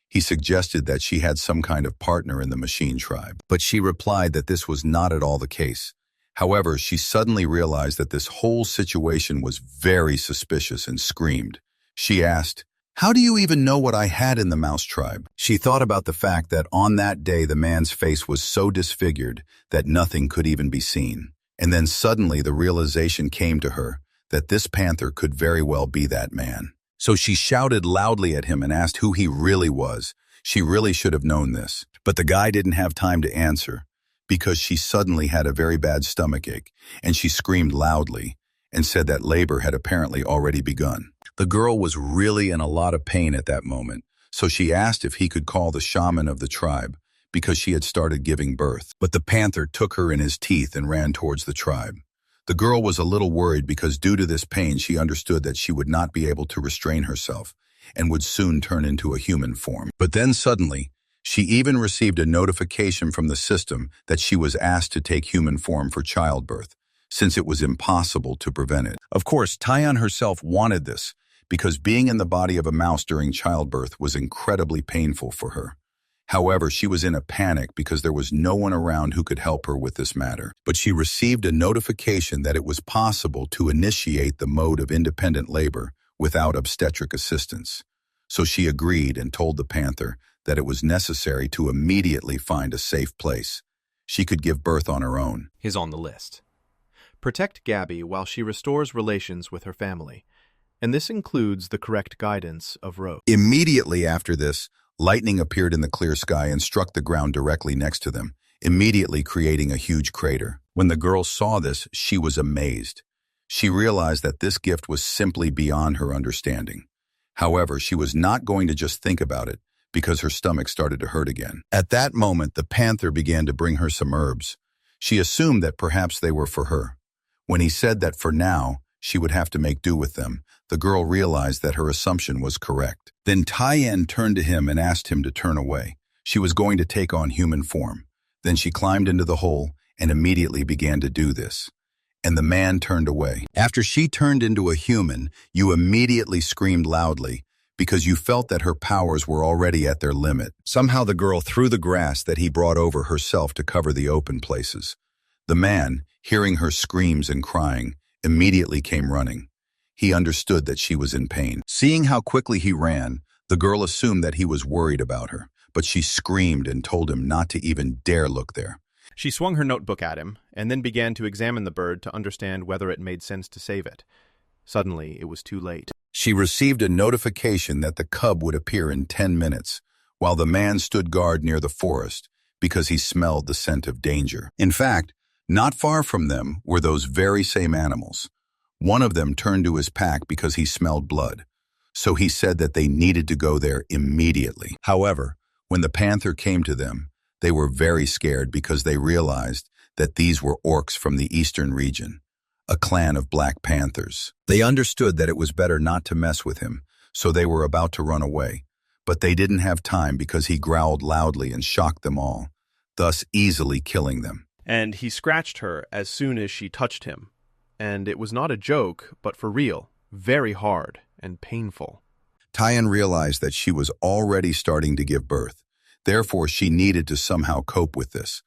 He suggested that she had some kind of partner in the machine tribe, but she replied that this was not at all the case. However, she suddenly realized that this whole situation was very suspicious and screamed. She asked, "How do you even know what I had in the mouse tribe?" She thought about the fact that on that day the man's face was so disfigured that nothing could even be seen. And then suddenly the realization came to her that this panther could very well be that man. So she shouted loudly at him and asked who he really was. She really should have known this. But the guy didn't have time to answer because she suddenly had a very bad stomachache, and she screamed loudly and said that labor had apparently already begun. The girl was really in a lot of pain at that moment, so she asked if he could call the shaman of the tribe because she had started giving birth. But the panther took her in his teeth and ran towards the tribe. The girl was a little worried because due to this pain she understood that she would not be able to restrain herself and would soon turn into a human form. But then suddenly, she even received a notification from the system that she was asked to take human form for childbirth. since it was impossible to prevent it. Of course, Taeyeon herself wanted this, because being in the body of a mouse during childbirth was incredibly painful for her. However, she was in a panic because there was no one around who could help her with this matter. But she received a notification that it was possible to initiate the mode of independent labor without obstetric assistance. So she agreed and told the panther that it was necessary to immediately find a safe place. She could give birth on her own. Is on the list. Protect Gabby while she restores relations with her family, and this includes the correct guidance of Rose. Immediately after this, lightning appeared in the clear sky and struck the ground directly next to them, immediately creating a huge crater. When the girl saw this, she was amazed. She realized that this gift was simply beyond her understanding. However, she was not going to just think about it, because her stomach started to hurt again. At that moment, the panther began to bring her some herbs. She assumed that perhaps they were for her. When he said that for now, she would have to make do with them, the girl realized that her assumption was correct. Then Taeyeon turned to him and asked him to turn away. She was going to take on human form. Then she climbed into the hole and immediately began to do this. And the man turned away. After she turned into a human, you immediately screamed loudly because you felt that her powers were already at their limit. Somehow the girl threw the grass that he brought over herself to cover the open places. The man, hearing her screams and crying, immediately came running. He understood that she was in pain. Seeing how quickly he ran, the girl assumed that he was worried about her, but she screamed and told him not to even dare look there. She swung her notebook at him and then began to examine the bird to understand whether it made sense to save it. Suddenly, it was too late. She received a notification that the cub would appear in 10 minutes, while the man stood guard near the forest because he smelled the scent of danger. In fact, not far from them were those very same animals. One of them turned to his pack because he smelled blood, so he said that they needed to go there immediately. However, when the panther came to them, they were very scared because they realized that these were orcs from the eastern region, a clan of black panthers. They understood that it was better not to mess with him, so they were about to run away. But they didn't have time because he growled loudly and shocked them all, thus easily killing them. And he scratched her as soon as she touched him. And it was not a joke, but for real, very hard and painful. Taeyeon realized that she was already starting to give birth. Therefore, she needed to somehow cope with this.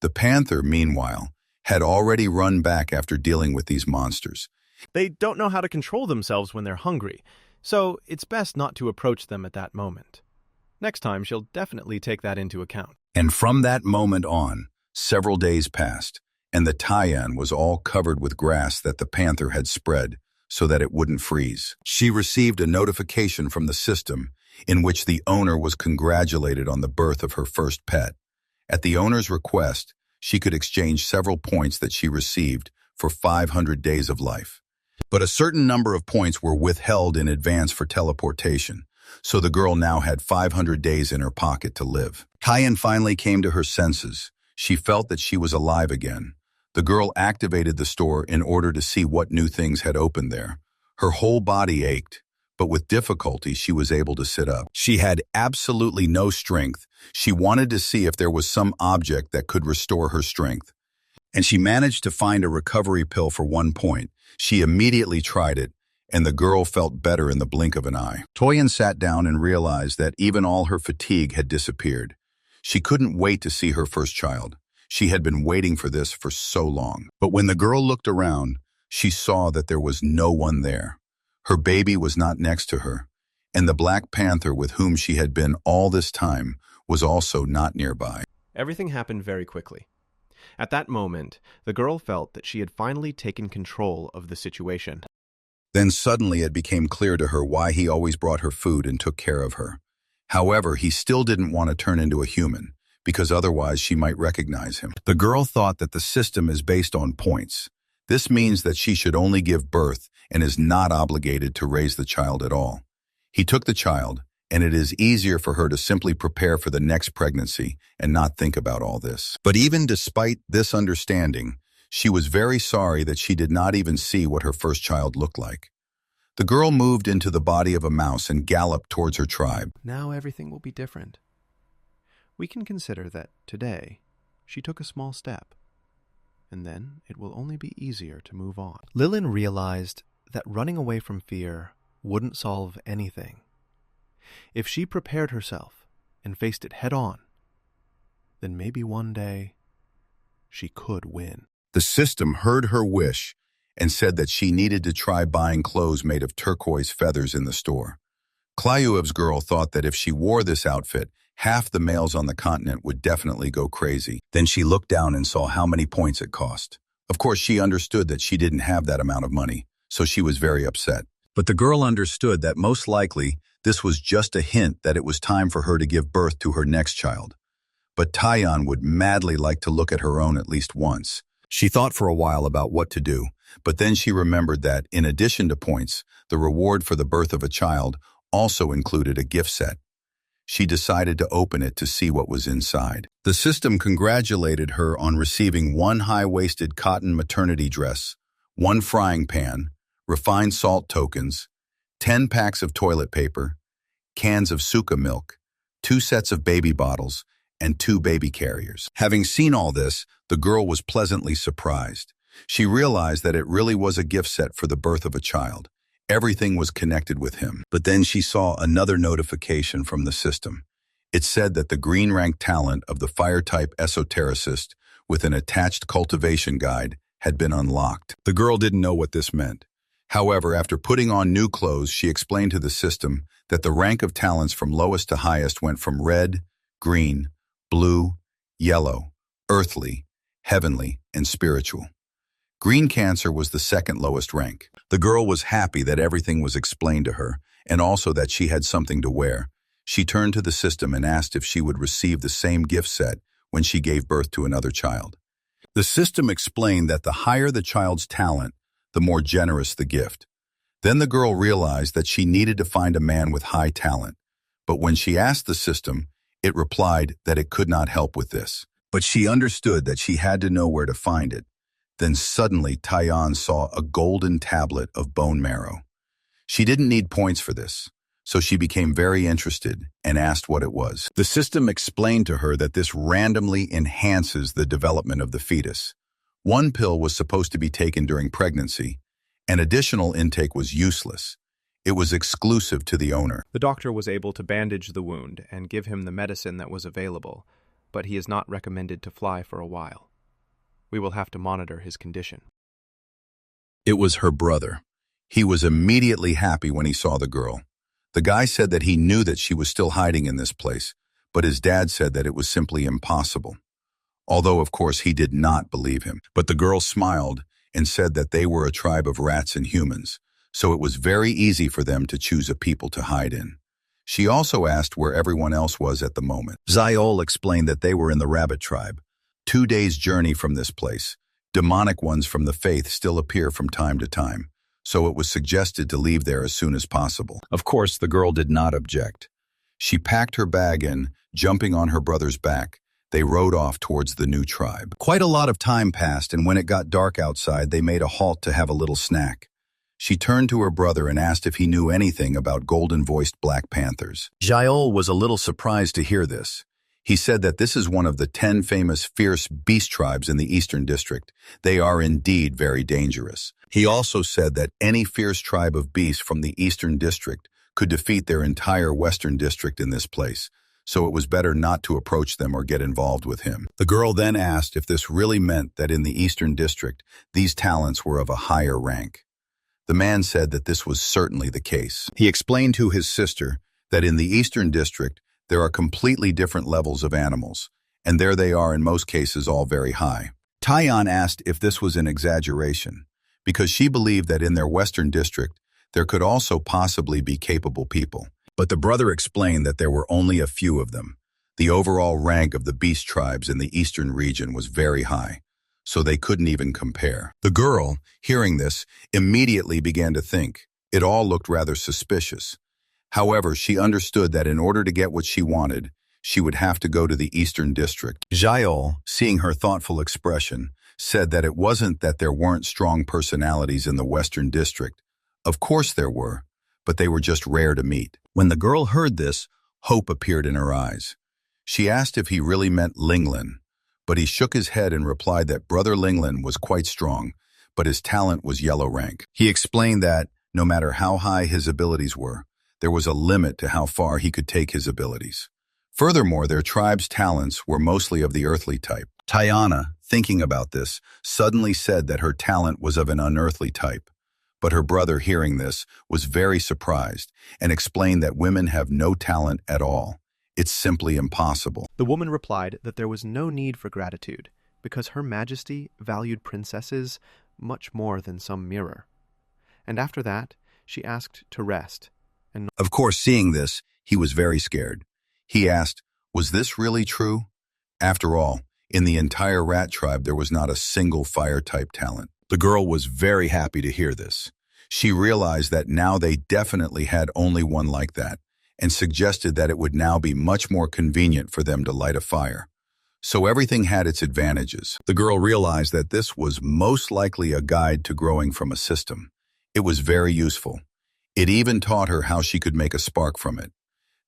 The panther, meanwhile, had already run back after dealing with these monsters. They don't know how to control themselves when they're hungry, so it's best not to approach them at that moment. Next time, she'll definitely take that into account. And from that moment on, several days passed, and the Taeyeon was all covered with grass that the panther had spread so that it wouldn't freeze. She received a notification from the system in which the owner was congratulated on the birth of her first pet. At the owner's request, she could exchange several points that she received for 500 days of life. But a certain number of points were withheld in advance for teleportation, so the girl now had 500 days in her pocket to live. Taeyeon finally came to her senses. She felt that she was alive again. The girl activated the store in order to see what new things had opened there. Her whole body ached, but with difficulty she was able to sit up. She had absolutely no strength. She wanted to see if there was some object that could restore her strength. And she managed to find a recovery pill for 1 point. She immediately tried it, and the girl felt better in the blink of an eye. Taeyeon sat down and realized that even all her fatigue had disappeared. She couldn't wait to see her first child. She had been waiting for this for so long. But when the girl looked around, she saw that there was no one there. Her baby was not next to her, and the Black Panther with whom she had been all this time was also not nearby. Everything happened very quickly. At that moment, the girl felt that she had finally taken control of the situation. Then suddenly it became clear to her why he always brought her food and took care of her. However, he still didn't want to turn into a human, because otherwise she might recognize him. The girl thought that the system is based on points. This means that she should only give birth and is not obligated to raise the child at all. He took the child, and it is easier for her to simply prepare for the next pregnancy and not think about all this. But even despite this understanding, she was very sorry that she did not even see what her first child looked like. The girl moved into the body of a mouse and galloped towards her tribe. Now everything will be different. We can consider that today she took a small step, and then it will only be easier to move on. Lilin realized that running away from fear wouldn't solve anything. If she prepared herself and faced it head-on, then maybe one day she could win. The system heard her wish and said that she needed to try buying clothes made of turquoise feathers in the store. Klyuev's girl thought that if she wore this outfit, half the males on the continent would definitely go crazy. Then she looked down and saw how many points it cost. Of course, she understood that she didn't have that amount of money, so she was very upset. But the girl understood that most likely this was just a hint that it was time for her to give birth to her next child. But Taeyeon would madly like to look at her own at least once. She thought for a while about what to do, but then she remembered that, in addition to points, the reward for the birth of a child also included a gift set. She decided to open it to see what was inside. The system congratulated her on receiving 1 high-waisted cotton maternity dress, 1 frying pan, refined salt tokens, 10 packs of toilet paper, cans of suka milk, 2 sets of baby bottles, and 2 baby carriers. Having seen all this, the girl was pleasantly surprised. She realized that it really was a gift set for the birth of a child. Everything was connected with him. But then she saw another notification from the system. It said that the green-rank talent of the fire-type esotericist with an attached cultivation guide had been unlocked. The girl didn't know what this meant. However, after putting on new clothes, she explained to the system that the rank of talents from lowest to highest went from red, green, blue, yellow, earthly, heavenly, and spiritual. Green Cancer was the second lowest rank. The girl was happy that everything was explained to her, and also that she had something to wear. She turned to the system and asked if she would receive the same gift set when she gave birth to another child. The system explained that the higher the child's talent, the more generous the gift. Then the girl realized that she needed to find a man with high talent. But when she asked the system, it replied that it could not help with this. But she understood that she had to know where to find it. Then suddenly Taeyeon saw a golden tablet of bone marrow. She didn't need points for this, so she became very interested and asked what it was. The system explained to her that this randomly enhances the development of the fetus. 1 pill was supposed to be taken during pregnancy, and additional intake was useless. It was exclusive to the owner. The doctor was able to bandage the wound and give him the medicine that was available, but he is not recommended to fly for a while. We will have to monitor his condition. It was her brother. He was immediately happy when he saw the girl. The guy said that he knew that she was still hiding in this place, but his dad said that it was simply impossible. Although, of course, he did not believe him. But the girl smiled and said that they were a tribe of rats and humans, so it was very easy for them to choose a people to hide in. She also asked where everyone else was at the moment. Zyol explained that they were in the rabbit tribe. 2 days' journey from this place. Demonic ones from the faith still appear from time to time, so it was suggested to leave there as soon as possible. Of course, the girl did not object. She packed her bag in, jumping on her brother's back. They rode off towards the new tribe. Quite a lot of time passed, and when it got dark outside, they made a halt to have a little snack. She turned to her brother and asked if he knew anything about golden-voiced Black Panthers. Jaol was a little surprised to hear this. He said that this is one of the 10 famous fierce beast tribes in the Eastern District. They are indeed very dangerous. He also said that any fierce tribe of beasts from the Eastern District could defeat their entire Western District in this place, so it was better not to approach them or get involved with him. The girl then asked if this really meant that in the Eastern District, these talents were of a higher rank. The man said that this was certainly the case. He explained to his sister that in the Eastern District, there are completely different levels of animals, and there they are in most cases all very high. Taeyeon asked if this was an exaggeration, because she believed that in their Western District, there could also possibly be capable people. But the brother explained that there were only a few of them. The overall rank of the beast tribes in the Eastern region was very high, so they couldn't even compare. The girl, hearing this, immediately began to think. It all looked rather suspicious. However, she understood that in order to get what she wanted, she would have to go to the Eastern District. Jaol, seeing her thoughtful expression, said that it wasn't that there weren't strong personalities in the Western District. Of course there were, but they were just rare to meet. When the girl heard this, hope appeared in her eyes. She asked if he really meant Linglin, but he shook his head and replied that Brother Linglin was quite strong, but his talent was yellow rank. He explained that, no matter how high his abilities were, there was a limit to how far he could take his abilities. Furthermore, their tribe's talents were mostly of the earthly type. Tayana, thinking about this, suddenly said that her talent was of an unearthly type. But her brother, hearing this, was very surprised and explained that women have no talent at all. It's simply impossible. The woman replied that there was no need for gratitude, because Her Majesty valued princesses much more than some mirror. And after that, she asked to rest. And Of course, seeing this, he was very scared. He asked, was this really true? After all, in the entire rat tribe, there was not a single fire-type talent. The girl was very happy to hear this. She realized that now they definitely had only one like that, and suggested that it would now be much more convenient for them to light a fire. So everything had its advantages. The girl realized that this was most likely a guide to growing from a system. It was very useful. It even taught her how she could make a spark from it.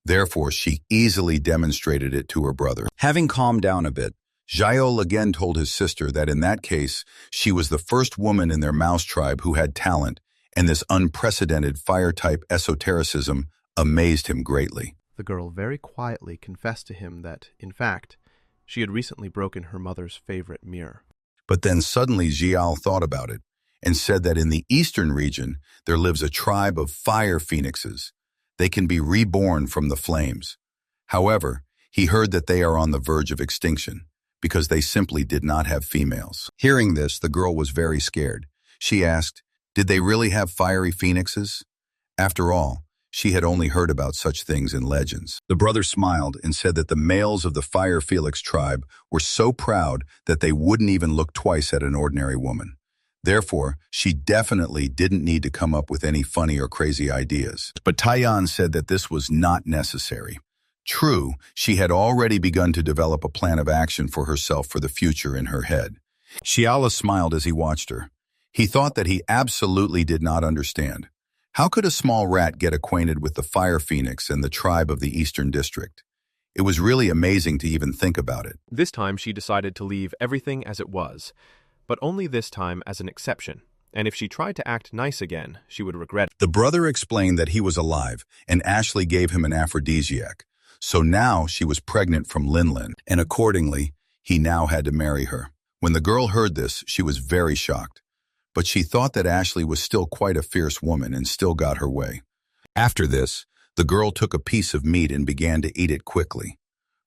Therefore, she easily demonstrated it to her brother. Having calmed down a bit, Jael again told his sister that in that case, she was the first woman in their mouse tribe who had talent, and this unprecedented fire-type esotericism amazed him greatly. the girl very quietly confessed to him that, in fact, she had recently broken her mother's favorite mirror. But then suddenly Jial thought about it and said that in the eastern region there lives a tribe of fire phoenixes. They can be reborn from the flames. However, he heard that they are on the verge of extinction because they simply did not have females. Hearing this, the girl was very scared. She asked, did they really have fiery phoenixes? After all, she had only heard about such things in legends. The brother smiled and said that the males of the Fire Felix tribe were so proud that they wouldn't even look twice at an ordinary woman. Therefore, she definitely didn't need to come up with any funny or crazy ideas. But Taiyan said that this was not necessary. True, she had already begun to develop a plan of action for herself for the future in her head. Shiala smiled as he watched her. He thought that he absolutely did not understand. How could a small rat get acquainted with the Fire Phoenix and the tribe of the Eastern District? It was really amazing to even think about it. This time she decided to leave everything as it was, but only this time as an exception, and if she tried to act nice again, she would regret it. The brother explained that he was alive, and Ashley gave him an aphrodisiac. So now she was pregnant from Linlin, and accordingly, he now had to marry her. When the girl heard this, she was very shocked. But she thought that Ashley was still quite a fierce woman and still got her way. After this, the girl took a piece of meat and began to eat it quickly.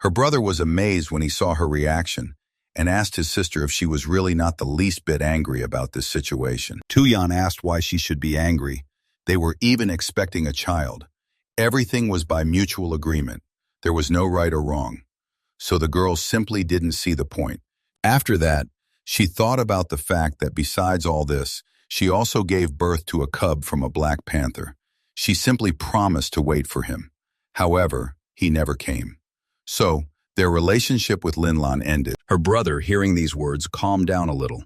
Her brother was amazed when he saw her reaction and asked his sister if she was really not the least bit angry about this situation. Tuyan asked why she should be angry. They were even expecting a child. Everything was by mutual agreement. There was no right or wrong. So the girl simply didn't see the point. After that, she thought about the fact that besides all this, she also gave birth to a cub from a black panther. She simply promised to wait for him. However, he never came. So, their relationship with Linlan ended. Her brother, hearing these words, calmed down a little.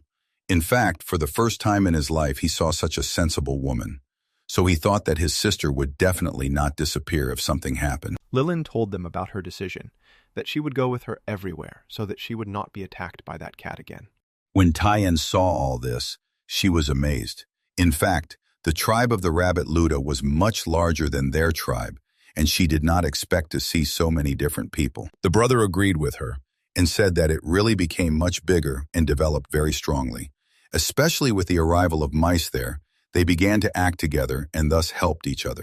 In fact, for the first time in his life, he saw such a sensible woman. So he thought that his sister would definitely not disappear if something happened. Lilin told them about her decision, that she would go with her everywhere so that she would not be attacked by that cat again. When Taiyan saw all this, she was amazed. In fact, the tribe of the Rabbit Luda was much larger than their tribe, and she did not expect to see so many different people. The brother agreed with her and said that it really became much bigger and developed very strongly. Especially with the arrival of mice there, they began to act together and thus helped each other.